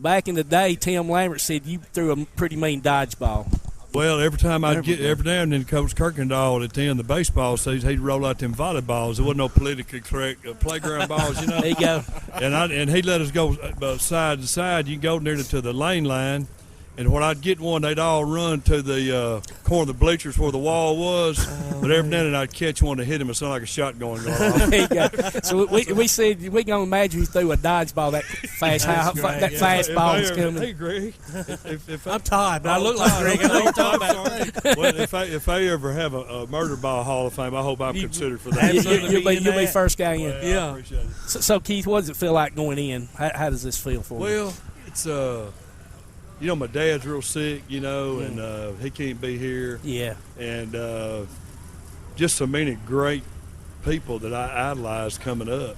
back in the day, Tim Lambert said you threw a pretty mean dodgeball. Well, every now and then, Coach Kirkendall at the end of the baseball season, he'd roll out them volleyballs. There wasn't no politically correct playground balls, you know. There you go. And he'd let us go side to side. You can go near to the lane line. And when I'd get one, they'd all run to the corner of the bleachers where the wall was. But every now and then I'd catch one to hit him. It sounded like a shotgun going off. There you go. So we said we can imagine you threw a dodgeball that fast. That fast ball was coming. Hey, Greg. I'm Todd, but I look like Greg. I know you're talking about. Well, if I ever have a murder ball Hall of Fame, I hope I'm considered for that. You'll be first guy in. Well, yeah. I appreciate it. So, Keith, what does it feel like going in? How does this feel for you? Well, it's you know, my dad's real sick, you know, and he can't be here. Yeah. And just so many great people that I idolized coming up.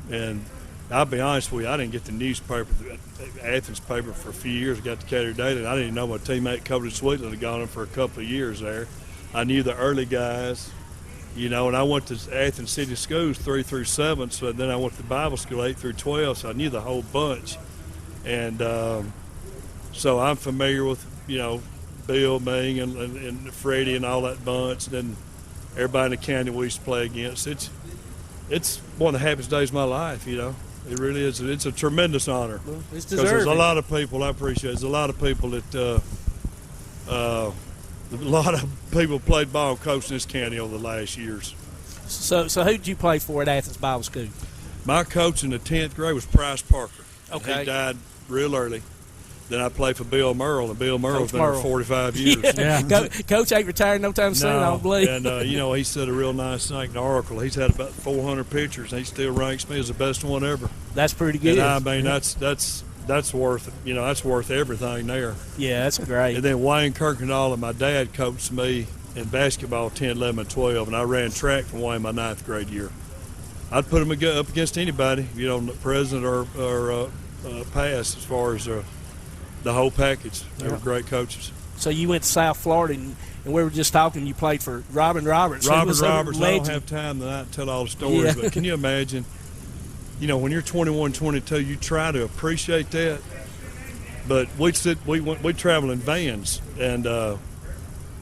And I'll be honest with you, I didn't get the newspaper, the Athens paper, for a few years. I got the Decatur Daily, and I didn't even know my teammate Cody Sweetland had gone in for a couple of years there. I knew the early guys, you know, and I went to Athens City Schools 3 through 7, so then I went to Bible School 8 through 12, so I knew the whole bunch. And so I'm familiar with, you know, Bill, Ming, and Freddie and all that bunch. And then everybody in the county we used to play against. It's one of the happiest days of my life, you know. It really is. It's a tremendous honor. Well, it's deserving. There's a lot of people, I appreciate it. There's a lot of people that played ball and coached in this county over the last years. So who did you play for at Athens Bible School? My coach in the 10th grade was Price Parker. Okay. He died real early. Then I played for Bill Merle, and Bill Merle's been there 45 years. Yeah. Coach ain't retired no time soon, I don't believe. And, you know, he said a real nice thing in the article. He's had about 400 pictures, and he still ranks me as the best one ever. That's pretty good. And I mean, that's worth, you know, that's worth everything there. Yeah, that's great. And then Wayne Kirkendall and my dad coached me in basketball 10, 11, and 12, and I ran track from Wayne my 9th grade year. I'd put him up against anybody, you know, present or past, as far as the whole package. They were great coaches. So you went to South Florida, and we were just talking, you played for Robin Roberts. Robin Roberts, I don't have time tonight to tell all the stories, but can you imagine, you know, when you're 21, 22, you try to appreciate that. But we'd travel in vans, and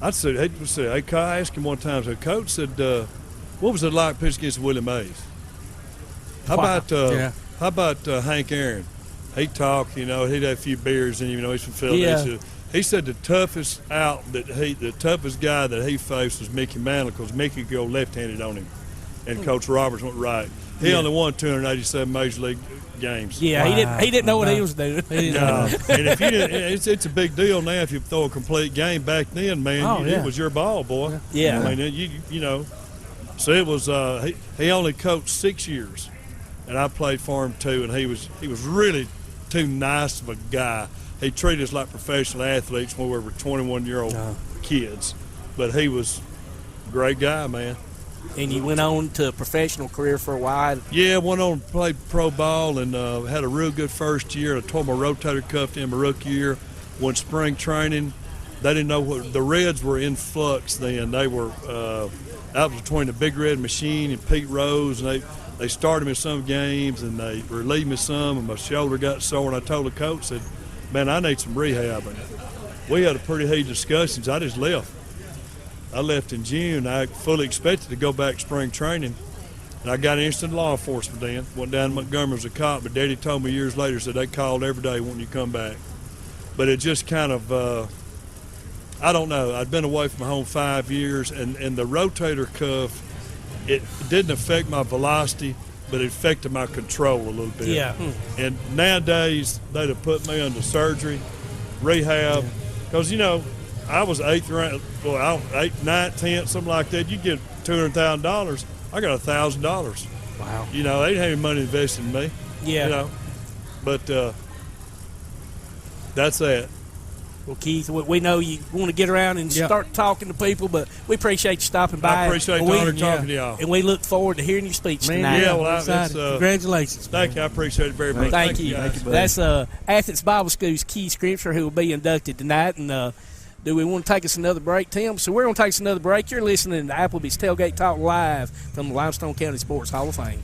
I'd say, hey, I asked him one time, so Coach said, what was it like pitching against Willie Mays? How about Hank Aaron? He'd talk, you know, he'd have a few beers, and you know, he's from Philadelphia. Yeah. He said the toughest guy that he faced was Mickey Mantle, because Mickey could go left-handed on him, and Coach Roberts went right. He only won 287 major league games. Yeah, wow. he didn't know what he was doing. No, and if you didn't, it's a big deal now if you throw a complete game. Back then, man, it was your ball, boy. Yeah, I mean, you know. So it was. He only coached 6 years, and I played for him too. And he was really too nice of a guy. He treated us like professional athletes when we were 21-year-old kids. But he was a great guy, man. And you went on to a professional career for a while? Yeah, went on and played pro ball and had a real good first year. I tore my rotator cuff in my rookie year. Went spring training. They didn't know what – the Reds were in flux then. They were out between the Big Red Machine and Pete Rose, and they started me some games and they relieved me some, and my shoulder got sore, and I told the coach, said, man, I need some rehab. And we had a pretty heated discussions. I just left. I left in June. I fully expected to go back spring training, and I got instant law enforcement then. Went down to Montgomery as a cop, but Daddy told me years later, said they called every day wanting you to come back. But it just kind of, I don't know. I'd been away from home 5 years, and the rotator cuff, it didn't affect my velocity, but it affected my control a little bit. Yeah. And nowadays, they'd have put me under surgery, rehab, because, you know, I was 8th round, 8th, 9th, 10th, something like that. You get $200,000. I got $1,000. Wow. You know, they didn't have any money invested in me. Yeah. You know, but that's that. Well, Keith, we know you want to get around and start talking to people, but we appreciate you stopping by. I appreciate the honor talking to y'all. And we look forward to hearing your speech tonight. Yeah, well, congratulations. Thank you. I appreciate it very much. Thank you. Thank you, That's Athens Bible School's Keith Schrimsher, who will be inducted tonight. And do we want to take us another break, Tim? So we're going to take us another break. You're listening to Applebee's Tailgate Talk Live from the Limestone County Sports Hall of Fame.